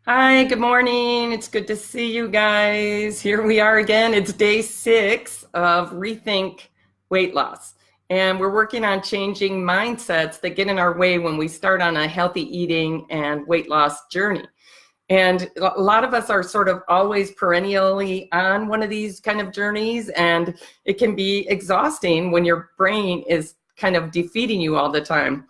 Hi, good morning. It's good to see you guys. Here we are again. It's day 6 of ReThink Weight Loss. And we're working on changing mindsets that get in our way when we start on a healthy eating and weight loss journey. And a lot of us are sort of always perennially on one of these kind of journeys, and it can be exhausting when your brain is kind of defeating you all the time.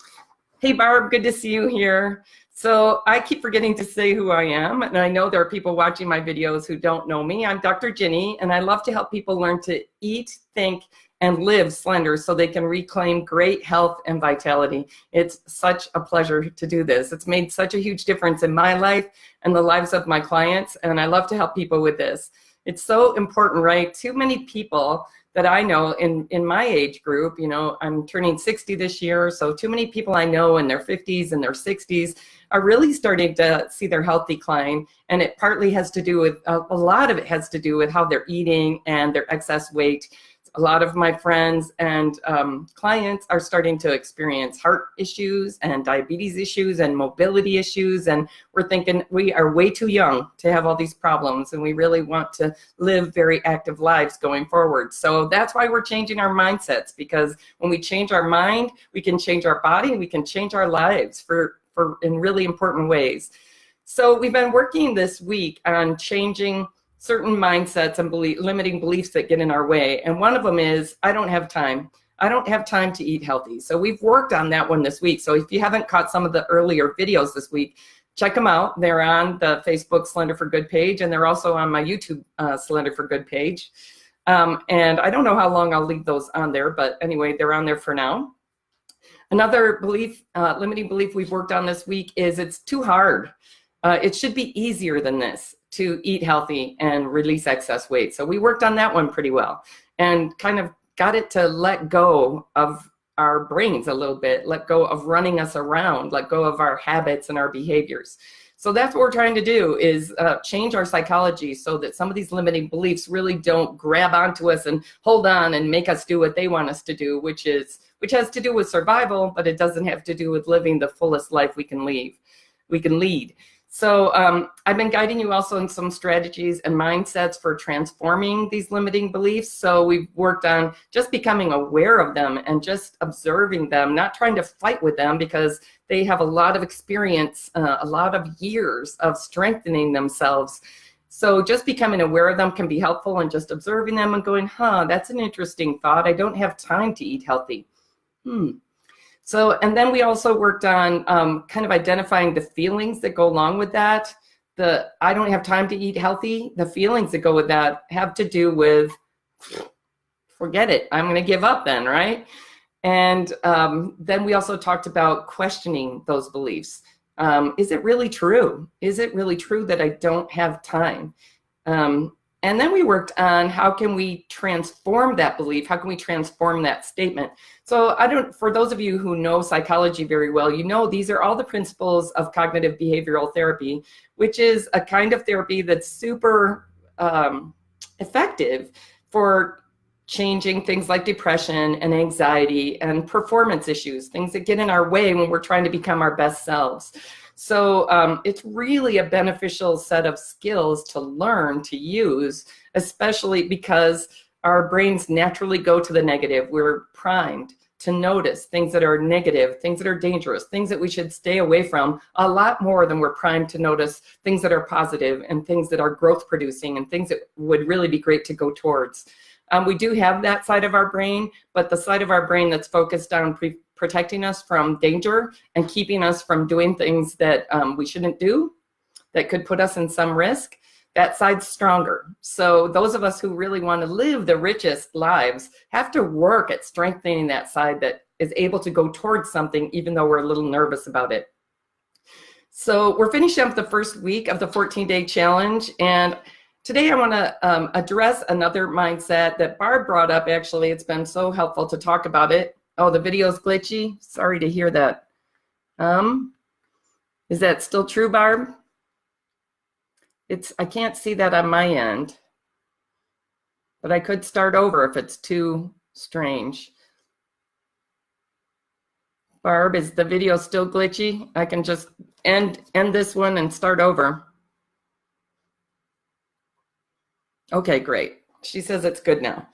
Hey, Barb, good to see you here. So I keep forgetting to say who I am, and I know there are people watching my videos who don't know me. I'm Dr. Ginny, and I love to help people learn to eat, think, and live slender so they can reclaim great health and vitality. It's such a pleasure to do this. It's made such a huge difference in my life and the lives of my clients, and I love to help people with this. It's so important, right? Too many people that I know in my age group, I'm turning 60 this year, so too many people I know in their 50s and their 60s are really starting to see their health decline. And it partly has to do with, a lot of it has to do with how they're eating and their excess weight. A lot of my friends and clients are starting to experience heart issues and diabetes issues and mobility issues. And we're thinking we are way too young to have all these problems. And we really want to live very active lives going forward. So that's why we're changing our mindsets, because when we change our mind, we can change our body, we can change our lives in really important ways. So we've been working this week on changing certain mindsets and limiting beliefs that get in our way. And one of them is, I don't have time. I don't have time to eat healthy. So we've worked on that one this week. So if you haven't caught some of the earlier videos this week, check them out. They're on the Facebook Slender for Good page, and they're also on my YouTube Slender for Good page. And I don't know how long I'll leave those on there, but anyway, they're on there for now. Another belief, limiting belief we've worked on this week is it's too hard. It should be easier than this to eat healthy and release excess weight. So we worked on that one pretty well and kind of got it to let go of our brains a little bit, let go of running us around, let go of our habits and our behaviors. So that's what we're trying to do, is change our psychology so that some of these limiting beliefs really don't grab onto us and hold on and make us do what they want us to do, which has to do with survival, but it doesn't have to do with living the fullest life we can lead. So I've been guiding you also in some strategies and mindsets for transforming these limiting beliefs. So we've worked on just becoming aware of them and just observing them, not trying to fight with them, because they have a lot of experience, a lot of years of strengthening themselves. So just becoming aware of them can be helpful, and just observing them and going, that's an interesting thought. I don't have time to eat healthy. So, and then we also worked on kind of identifying the feelings that go along with that. I don't have time to eat healthy. The feelings that go with that have to do with, forget it, I'm going to give up then, right? And then we also talked about questioning those beliefs. Is it really true? Is it really true that I don't have time? And then we worked on how can we transform that belief? How can we transform that statement? So for those of you who know psychology very well, these are all the principles of cognitive behavioral therapy, which is a kind of therapy that's super effective for changing things like depression and anxiety and performance issues, things that get in our way when we're trying to become our best selves. So it's really a beneficial set of skills to learn to use, especially because our brains naturally go to the negative. We're primed to notice things that are negative, things that are dangerous, things that we should stay away from, a lot more than we're primed to notice things that are positive and things that are growth producing and things that would really be great to go towards. We do have that side of our brain, but the side of our brain that's focused on protecting us from danger and keeping us from doing things that we shouldn't do, that could put us in some risk, that side's stronger. So those of us who really want to live the richest lives have to work at strengthening that side that is able to go towards something, even though we're a little nervous about it. So we're finishing up the first week of the 14-day challenge, and today I want to address another mindset that Barb brought up. Actually, it's been so helpful to talk about it. Oh, the video's glitchy. Sorry to hear that. Is that still true, Barb? I can't see that on my end, but I could start over if it's too strange. Barb, is the video still glitchy? I can just end this one and start over. Okay, great. She says it's good now.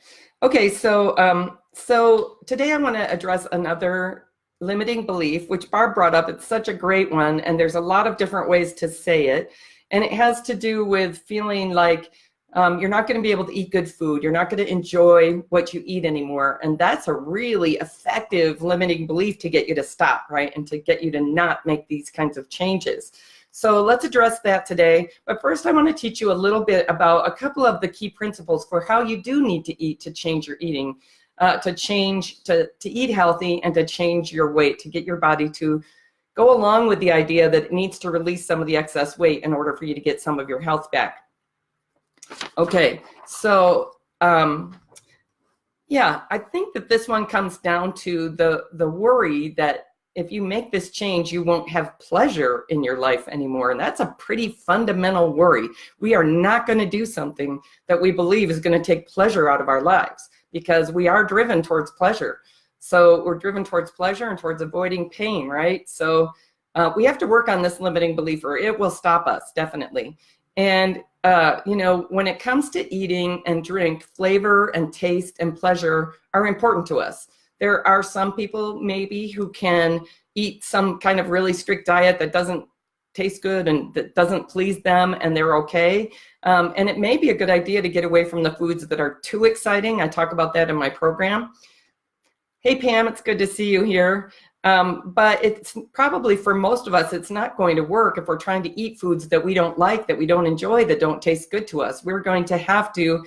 Okay, so today I want to address another limiting belief, which Barb brought up. It's such a great one, and there's a lot of different ways to say it. And it has to do with feeling like you're not going to be able to eat good food. You're not going to enjoy what you eat anymore. And that's a really effective limiting belief to get you to stop, right? And to get you to not make these kinds of changes. So let's address that today. But first, I want to teach you a little bit about a couple of the key principles for how you do need to eat to change your eating, to eat healthy and to change your weight, to get your body to go along with the idea that it needs to release some of the excess weight in order for you to get some of your health back. Okay, so yeah, I think that this one comes down to the worry that if you make this change, you won't have pleasure in your life anymore. And that's a pretty fundamental worry. We are not going to do something that we believe is going to take pleasure out of our lives, because we are driven towards pleasure. So we're driven towards pleasure and towards avoiding pain, right? So we have to work on this limiting belief, or it will stop us, definitely. And you know, when it comes to eating and drink, flavor and taste and pleasure are important to us. There are some people maybe who can eat some kind of really strict diet that doesn't taste good and that doesn't please them, and they're okay. And it may be a good idea to get away from the foods that are too exciting. I talk about that in my program. Hey, Pam, it's good to see you here. But it's probably, for most of us, it's not going to work if we're trying to eat foods that we don't like, that we don't enjoy, that don't taste good to us. We're going to have to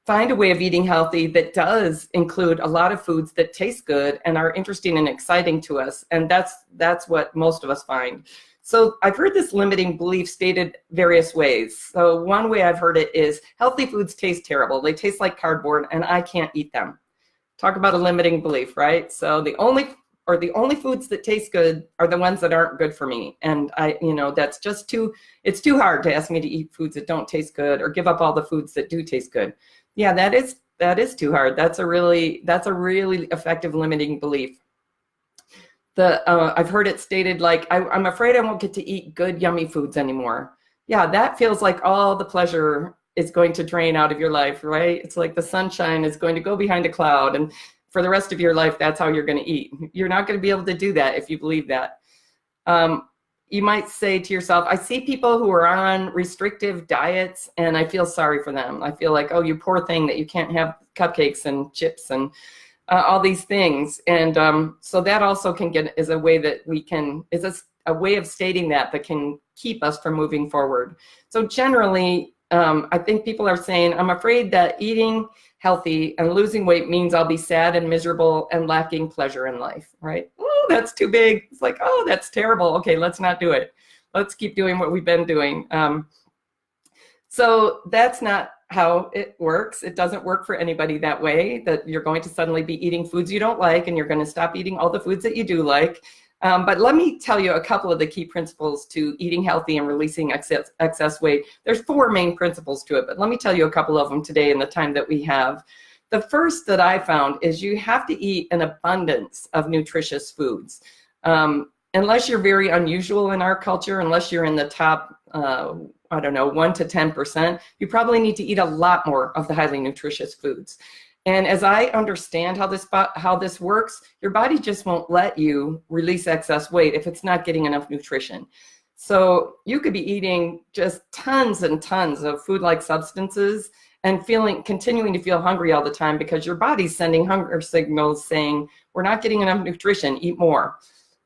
find a way of eating healthy that does include a lot of foods that taste good and are interesting and exciting to us. And that's what most of us find. So I've heard this limiting belief stated various ways. So one way I've heard it is healthy foods taste terrible. They taste like cardboard and I can't eat them. Talk about a limiting belief, right? So the only foods that taste good are the ones that aren't good for me. And that's just it's too hard to ask me to eat foods that don't taste good or give up all the foods that do taste good. Yeah, that is too hard. That's a really effective limiting belief. I've heard it stated like, I'm afraid I won't get to eat good, yummy foods anymore. Yeah, that feels like all the pleasure is going to drain out of your life, right? It's like the sunshine is going to go behind a cloud, and for the rest of your life, that's how you're going to eat. You're not going to be able to do that if you believe that. You might say to yourself, I see people who are on restrictive diets and I feel sorry for them. I feel like, oh, you poor thing that you can't have cupcakes and chips and all these things. And so that also is a way that is a way of stating that can keep us from moving forward. So generally, I think people are saying, I'm afraid that eating healthy and losing weight means I'll be sad and miserable and lacking pleasure in life, right? Oh, that's too big. It's like, oh, that's terrible. Okay, let's not do it. Let's keep doing what we've been doing. So that's not how it works. It doesn't work for anybody that way, that you're going to suddenly be eating foods you don't like and you're going to stop eating all the foods that you do like. But let me tell you a couple of the key principles to eating healthy and releasing excess weight. There's 4 main principles to it, but let me tell you a couple of them today in the time that we have. The first that I found is you have to eat an abundance of nutritious foods. Unless you're very unusual in our culture, unless you're in the top, 1 to 10%, you probably need to eat a lot more of the highly nutritious foods. And as I understand how this works, your body just won't let you release excess weight if it's not getting enough nutrition. So you could be eating just tons and tons of food-like substances and continuing to feel hungry all the time because your body's sending hunger signals saying, we're not getting enough nutrition, eat more.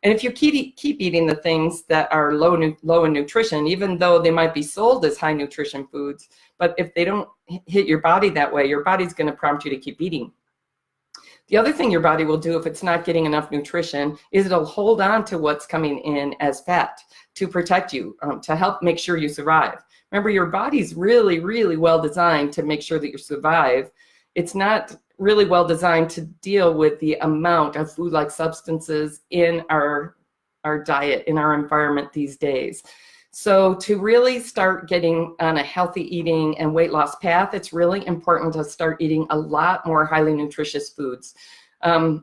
And if you keep eating the things that are low in nutrition, even though they might be sold as high nutrition foods, but if they don't hit your body that way, your body's going to prompt you to keep eating. The other thing your body will do if it's not getting enough nutrition is it'll hold on to what's coming in as fat to protect you, to help make sure you survive. Remember, your body's really, really well designed to make sure that you survive. It's not really well designed to deal with the amount of food-like substances in our diet, in our environment these days. So to really start getting on a healthy eating and weight loss path, it's really important to start eating a lot more highly nutritious foods. I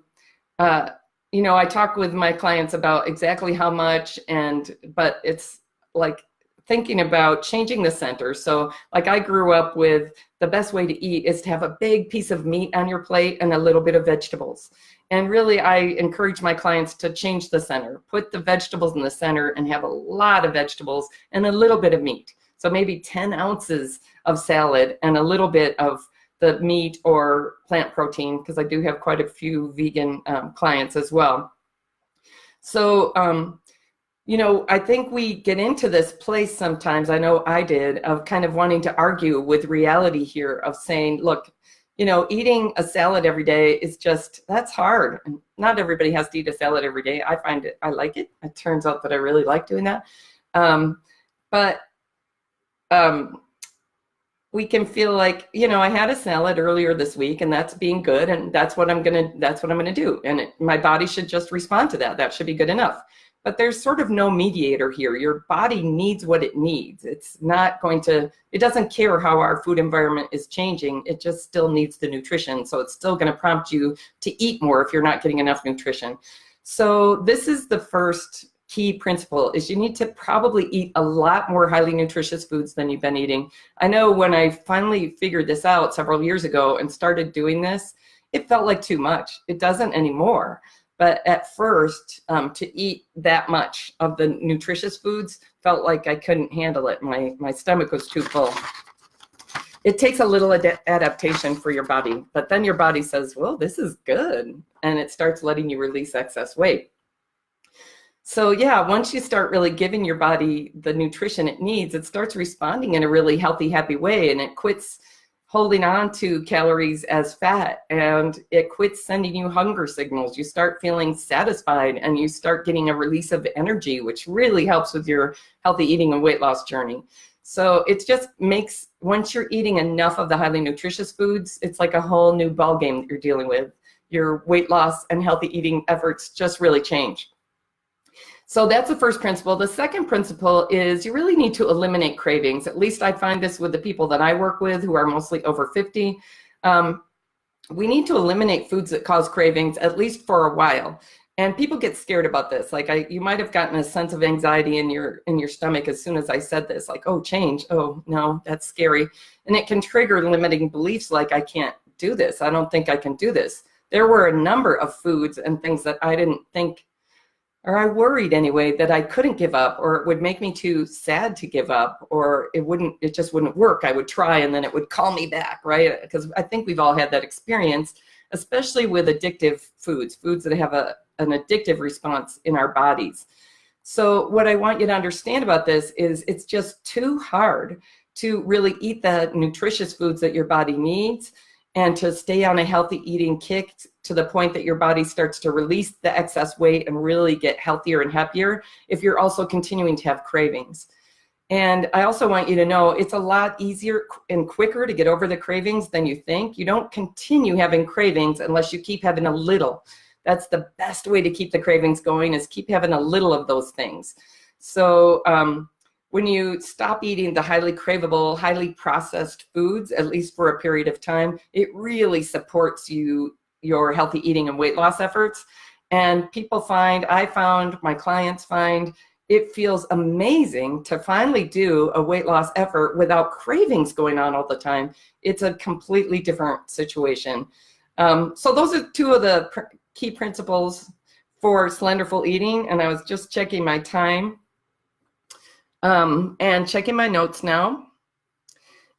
talk with my clients about exactly how much, but it's like thinking about changing the center. So like I grew up with the best way to eat is to have a big piece of meat on your plate and a little bit of vegetables. And really, I encourage my clients to change the center, put the vegetables in the center and have a lot of vegetables and a little bit of meat. So maybe 10 ounces of salad and a little bit of the meat or plant protein, because I do have quite a few vegan clients as well. So, you know, I think we get into this place sometimes, I know I did, of kind of wanting to argue with reality here of saying, look, you know, eating a salad every day is just, that's hard. Not everybody has to eat a salad every day. I find it, I like it. It turns out that I really like doing that. But we can feel like, you know, I had a salad earlier this week and that's being good. And that's what I'm going to do. And my body should just respond to that. That should be good enough. But there's sort of no mediator here. Your body needs what it needs. It's not going to, it doesn't care how our food environment is changing. It just still needs the nutrition. So it's still going to prompt you to eat more if you're not getting enough nutrition. So this is the first key principle, is you need to probably eat a lot more highly nutritious foods than you've been eating. I know when I finally figured this out several years ago and started doing this, it felt like too much. It doesn't anymore. But at first, to eat that much of the nutritious foods felt like I couldn't handle it. My stomach was too full. It takes a little adaptation for your body, but then your body says, well, this is good. And it starts letting you release excess weight. So yeah, once you start really giving your body the nutrition it needs, it starts responding in a really healthy, happy way. And it quits holding on to calories as fat, and it quits sending you hunger signals. You start feeling satisfied and you start getting a release of energy, which really helps with your healthy eating and weight loss journey. So it just makes, once you're eating enough of the highly nutritious foods, it's like a whole new ball game that you're dealing with. Your weight loss and healthy eating efforts just really change. So that's the first principle. The second principle is you really need to eliminate cravings. At least I find this with the people that I work with who are mostly over 50. We need to eliminate foods that cause cravings, at least for a while. And people get scared about this. Like you might have gotten a sense of anxiety in your stomach as soon as I said this, like, oh, change. Oh, no, that's scary. And it can trigger limiting beliefs like, I can't do this. I don't think I can do this. There were a number of foods and things that I didn't think, or I worried anyway, that I couldn't give up, or it would make me too sad to give up, or it just wouldn't work. I would try and then it would call me back, right? Because I think we've all had that experience, especially with addictive foods that have an addictive response in our bodies. So what I want you to understand about this is it's just too hard to really eat the nutritious foods that your body needs and to stay on a healthy eating kick to the point that your body starts to release the excess weight and really get healthier and happier if you're also continuing to have cravings. And I also want you to know it's a lot easier and quicker to get over the cravings than you think. You don't continue having cravings unless you keep having a little. That's the best way to keep the cravings going, is keep having a little of those things. So when you stop eating the highly craveable, highly processed foods, at least for a period of time, it really supports your healthy eating and weight loss efforts. And people find, I found, my clients find, it feels amazing to finally do a weight loss effort without cravings going on all the time. It's a completely different situation. So those are two of the key principles for slenderful eating. And I was just checking my time and checking my notes now.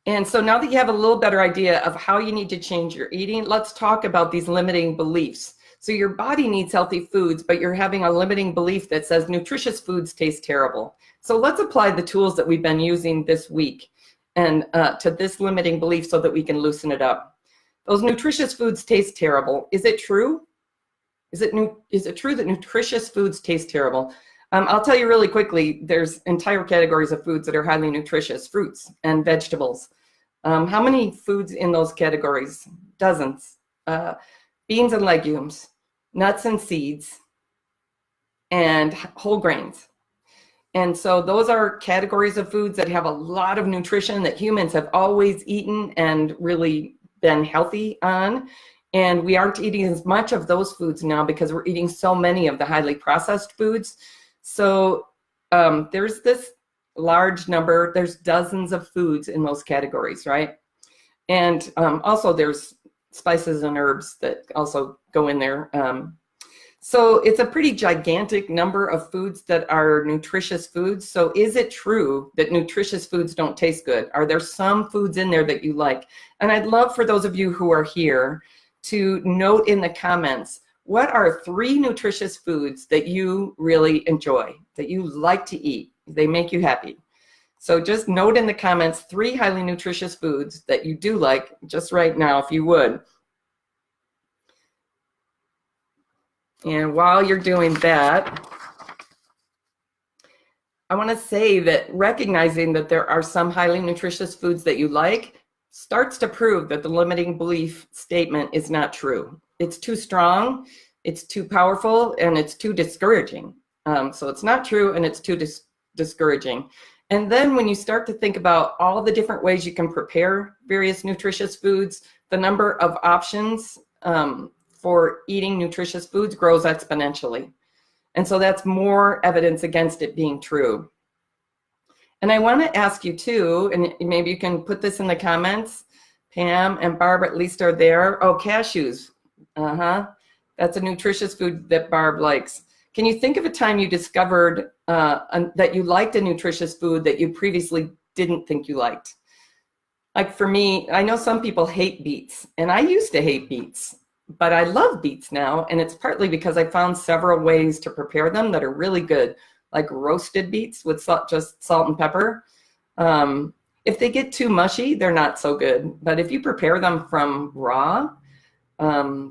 And so now that you have a little better idea of how you need to change your eating, let's talk about these limiting beliefs. So your body needs healthy foods, but you're having a limiting belief that says nutritious foods taste terrible. So let's apply the tools that we've been using this week and to this limiting belief so that we can loosen it up. Those nutritious foods taste terrible. Is it true? Is it true that nutritious foods taste terrible? I'll tell you really quickly, there's entire categories of foods that are highly nutritious, fruits and vegetables. How many foods in those categories? Dozens. Beans and legumes, nuts and seeds, and whole grains. And so those are categories of foods that have a lot of nutrition that humans have always eaten and really been healthy on. And we aren't eating as much of those foods now because we're eating so many of the highly processed foods. So there's this large number. There's dozens of foods in those categories, right? And also there's spices and herbs that also go in there. So it's a pretty gigantic number of foods that are nutritious foods. So is it true that nutritious foods don't taste good? Are there some foods in there that you like? And I'd love for those of you who are here to note in the comments, what are 3 nutritious foods that you really enjoy, that you like to eat? They make you happy. So just note in the comments 3 highly nutritious foods that you do like just right now, if you would. And while you're doing that, I want to say that recognizing that there are some highly nutritious foods that you like starts to prove that the limiting belief statement is not true. It's too strong, it's too powerful, and it's too discouraging. So it's not true, and it's too discouraging. And then when you start to think about all the different ways you can prepare various nutritious foods, the number of options for eating nutritious foods grows exponentially. And so that's more evidence against it being true. And I want to ask you too, and maybe you can put this in the comments. Pam and Barb at least are there. Oh, cashews. That's a nutritious food that Barb likes. Can you think of a time you discovered that you liked a nutritious food that you previously didn't think you liked? Like for me, I know some people hate beets, and I used to hate beets, but I love beets now, and it's partly because I found several ways to prepare them that are really good, like roasted beets with just salt and pepper. If they get too mushy, they're not so good, but if you prepare them from raw,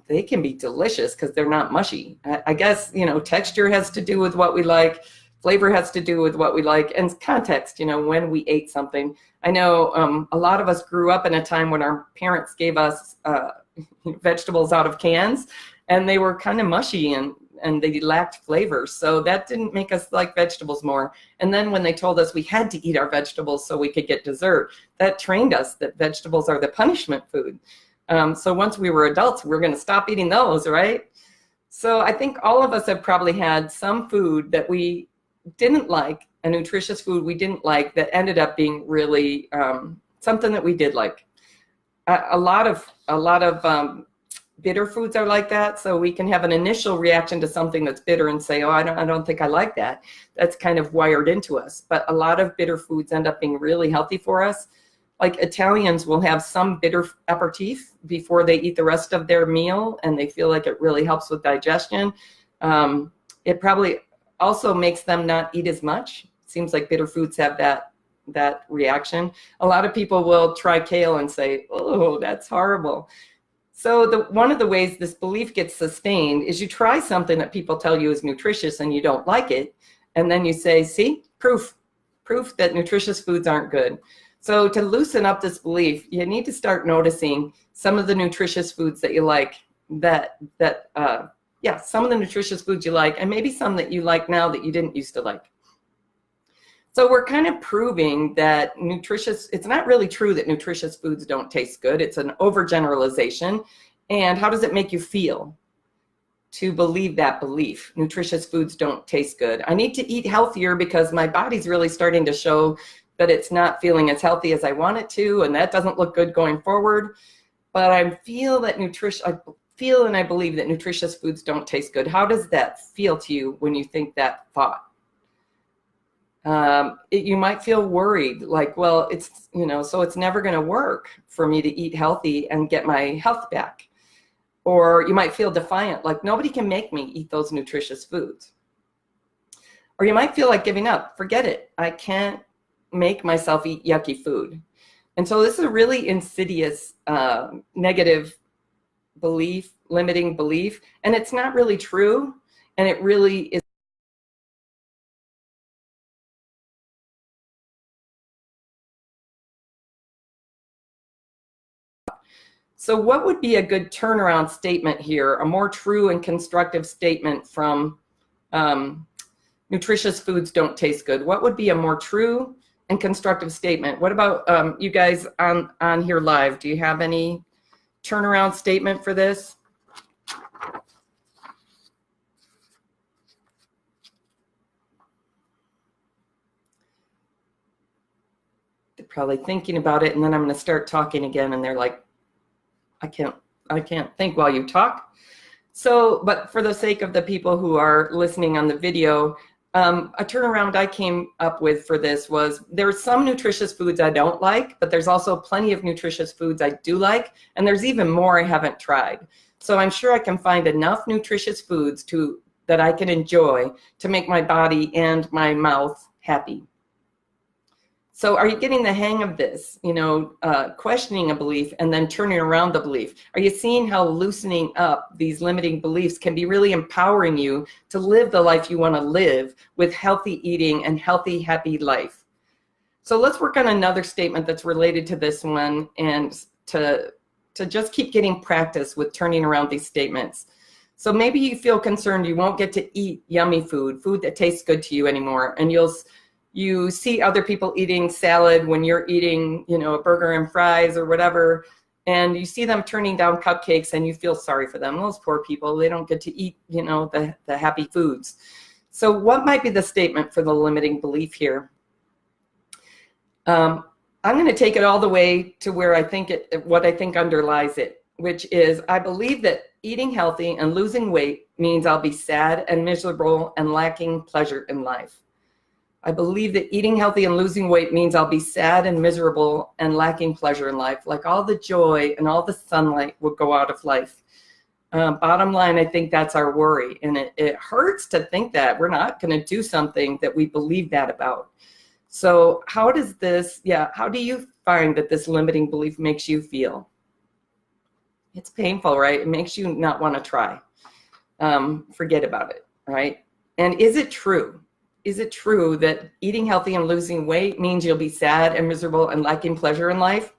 they can be delicious because they're not mushy. I guess, texture has to do with what we like, flavor has to do with what we like, and context, when we ate something. I know a lot of us grew up in a time when our parents gave us vegetables out of cans, and they were kind of mushy and they lacked flavor. So that didn't make us like vegetables more. And then when they told us we had to eat our vegetables so we could get dessert, that trained us that vegetables are the punishment food. So once we were adults, we're going to stop eating those, right? So I think all of us have probably had some food that we didn't like, a nutritious food we didn't like, that ended up being really something that we did like. A lot of bitter foods are like that. So we can have an initial reaction to something that's bitter and say, oh, I don't think I like that. That's kind of wired into us. But a lot of bitter foods end up being really healthy for us. Like Italians will have some bitter aperitif before they eat the rest of their meal, and they feel like it really helps with digestion. It probably also makes them not eat as much. Seems like bitter foods have that reaction. A lot of people will try kale and say, oh, that's horrible. So one of the ways this belief gets sustained is you try something that people tell you is nutritious and you don't like it, and then you say, see, proof that nutritious foods aren't good. So to loosen up this belief, you need to start noticing some of the nutritious foods that you like, some of the nutritious foods you like, and maybe some that you like now that you didn't used to like. So we're kind of proving that it's not really true that nutritious foods don't taste good. It's an overgeneralization. And how does it make you feel to believe that belief? Nutritious foods don't taste good. I need to eat healthier because my body's really starting to show that it's not feeling as healthy as I want it to, and that doesn't look good going forward. But I feel and I believe that nutritious foods don't taste good. How does that feel to you when you think that thought? You might feel worried, like, well, so it's never going to work for me to eat healthy and get my health back. Or you might feel defiant, like nobody can make me eat those nutritious foods. Or you might feel like giving up. Forget it. I can't make myself eat yucky food. And so this is a really insidious, negative belief, limiting belief, and it's not really true. And it really is. So what would be a good turnaround statement here, a more true and constructive statement from nutritious foods don't taste good? What would be a more true and constructive statement? What about you guys on here live? Do you have any turnaround statement for this? They're probably thinking about it, and then I'm going to start talking again, and they're like, I can't think while you talk. So, but for the sake of the people who are listening on the video, a turnaround I came up with for this was there's some nutritious foods I don't like, but there's also plenty of nutritious foods I do like, and there's even more I haven't tried. So I'm sure I can find enough nutritious foods that I can enjoy to make my body and my mouth happy. So are you getting the hang of this, questioning a belief and then turning around the belief? Are you seeing how loosening up these limiting beliefs can be really empowering you to live the life you want to live with healthy eating and healthy, happy life? So let's work on another statement that's related to this one, and to just keep getting practice with turning around these statements. So maybe you feel concerned you won't get to eat yummy food that tastes good to you anymore, and you see other people eating salad when you're eating, a burger and fries or whatever, and you see them turning down cupcakes and you feel sorry for them. Those poor people, they don't get to eat, the happy foods. So what might be the statement for the limiting belief here? I'm going to take it all the way to where what I think underlies it, which is I believe that eating healthy and losing weight means I'll be sad and miserable and lacking pleasure in life. I believe that eating healthy and losing weight means I'll be sad and miserable and lacking pleasure in life. Like all the joy and all the sunlight would go out of life. Bottom line, I think that's our worry. And it hurts to think that we're not going to do something that we believe that about. So how do you find that this limiting belief makes you feel? It's painful, right? It makes you not want to try. Forget about it, right? And is it true? Is it true that eating healthy and losing weight means you'll be sad and miserable and lacking pleasure in life?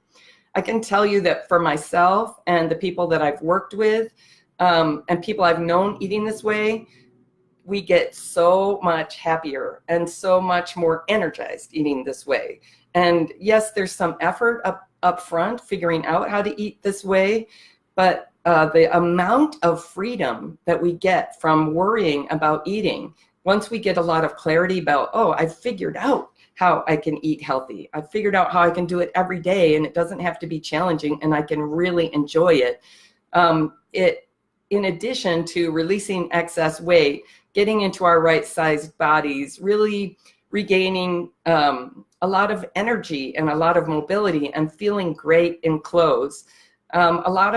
I can tell you that for myself and the people that I've worked with and people I've known eating this way, we get so much happier and so much more energized eating this way. And yes, there's some effort up front figuring out how to eat this way, but the amount of freedom that we get from worrying about eating, once we get a lot of clarity about, I've figured out how I can eat healthy. I've figured out how I can do it every day, and it doesn't have to be challenging, and I can really enjoy it. In addition to releasing excess weight, getting into our right-sized bodies, really regaining a lot of energy and a lot of mobility and feeling great in clothes. A lot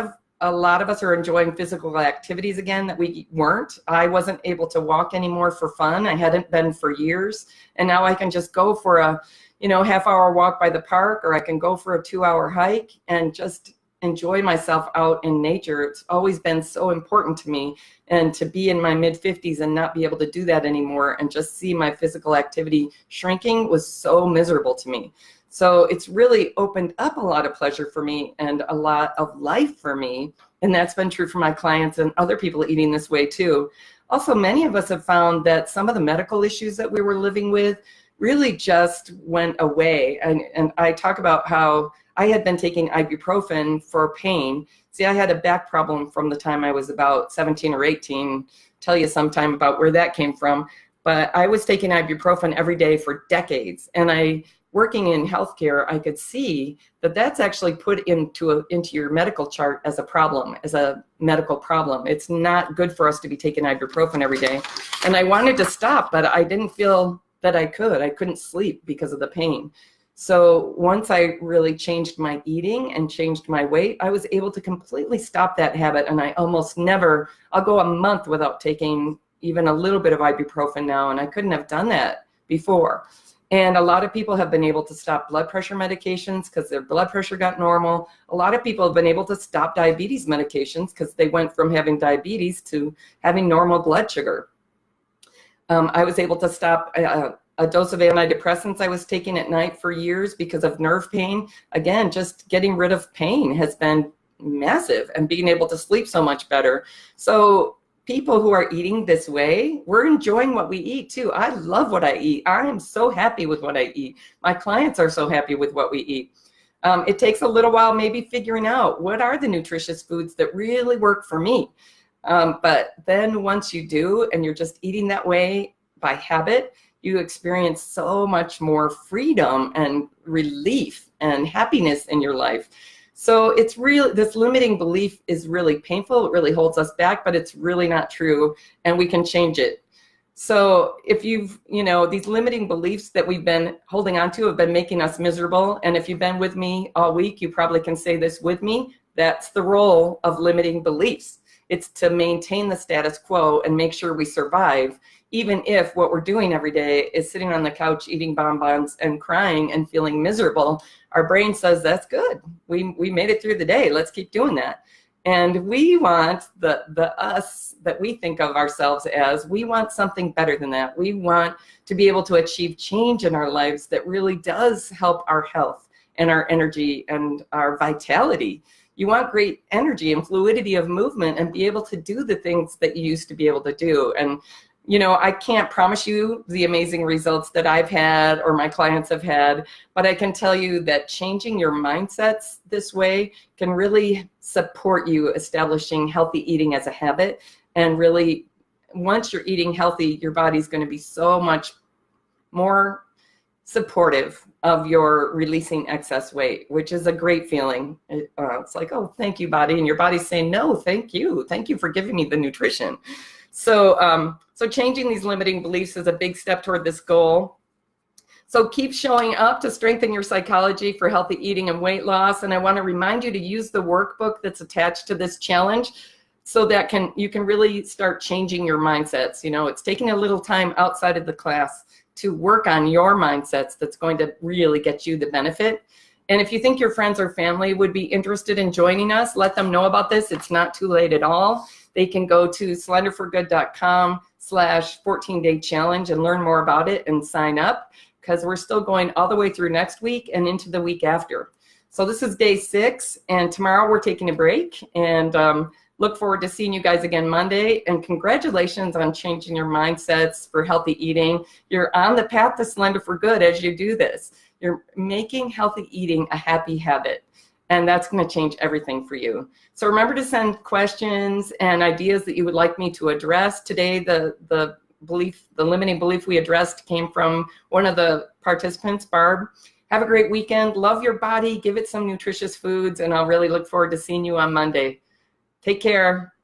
of us are enjoying physical activities again that we weren't. I wasn't able to walk anymore for fun. I hadn't been for years. And now I can just go for a, half-hour walk by the park, or I can go for a 2-hour hike and just enjoy myself out in nature. It's always been so important to me. And to be in my mid-50s and not be able to do that anymore and just see my physical activity shrinking was so miserable to me. So it's really opened up a lot of pleasure for me and a lot of life for me. And that's been true for my clients and other people eating this way too. Also, many of us have found that some of the medical issues that we were living with really just went away. And I talk about how I had been taking ibuprofen for pain. See, I had a back problem from the time I was about 17 or 18. Tell you sometime about where that came from. But I was taking ibuprofen every day for decades. And working in healthcare, I could see that that's actually put into your medical chart as a problem, as a medical problem. It's not good for us to be taking ibuprofen every day. And I wanted to stop, but I didn't feel that I could. I couldn't sleep because of the pain. So once I really changed my eating and changed my weight, I was able to completely stop that habit. And I almost never, I'll go a month without taking even a little bit of ibuprofen now. And I couldn't have done that before. And a lot of people have been able to stop blood pressure medications because their blood pressure got normal. A lot of people have been able to stop diabetes medications because they went from having diabetes to having normal blood sugar. I was able to stop a dose of antidepressants I was taking at night for years because of nerve pain. Again, just getting rid of pain has been massive, and being able to sleep so much better. So people who are eating this way, we're enjoying what we eat too. I love what I eat. I am so happy with what I eat. My clients are so happy with what we eat. It takes a little while maybe figuring out what are the nutritious foods that really work for me. But then once you do, and you're just eating that way by habit, you experience so much more freedom and relief and happiness in your life. So it's real, this limiting belief is really painful. It really holds us back, but it's really not true, and we can change it. So if you've, these limiting beliefs that we've been holding on to have been making us miserable. And if you've been with me all week, you probably can say this with me. That's the role of limiting beliefs. It's to maintain the status quo and make sure we survive, even if what we're doing every day is sitting on the couch eating bonbons and crying and feeling miserable. Our brain says, that's good. We made it through the day. Let's keep doing that. And we want the us that we think of ourselves as, we want something better than that. We want to be able to achieve change in our lives that really does help our health and our energy and our vitality. You want great energy and fluidity of movement and be able to do the things that you used to be able to do. And I can't promise you the amazing results that I've had or my clients have had, but I can tell you that changing your mindsets this way can really support you establishing healthy eating as a habit. And really, once you're eating healthy, your body's going to be so much more supportive of your releasing excess weight, which is a great feeling. It's like, oh, thank you, body. And your body's saying, no, thank you. Thank you for giving me the nutrition. So changing these limiting beliefs is a big step toward this goal. So keep showing up to strengthen your psychology for healthy eating and weight loss. And I want to remind you to use the workbook that's attached to this challenge so that you can really start changing your mindsets. It's taking a little time outside of the class to work on your mindsets that's going to really get you the benefit. And if you think your friends or family would be interested in joining us, let them know about this. It's not too late at all. They can go to slenderforgood.com/14-day challenge and learn more about it and sign up, because we're still going all the way through next week and into the week after. So this is day 6, and tomorrow we're taking a break, and look forward to seeing you guys again Monday. And congratulations on changing your mindsets for healthy eating. You're on the path to Slender for Good as you do this. You're making healthy eating a happy habit, and that's going to change everything for you. So remember to send questions and ideas that you would like me to address. Today, the limiting belief we addressed came from one of the participants, Barb. Have a great weekend. Love your body. Give it some nutritious foods, and I'll really look forward to seeing you on Monday. Take care.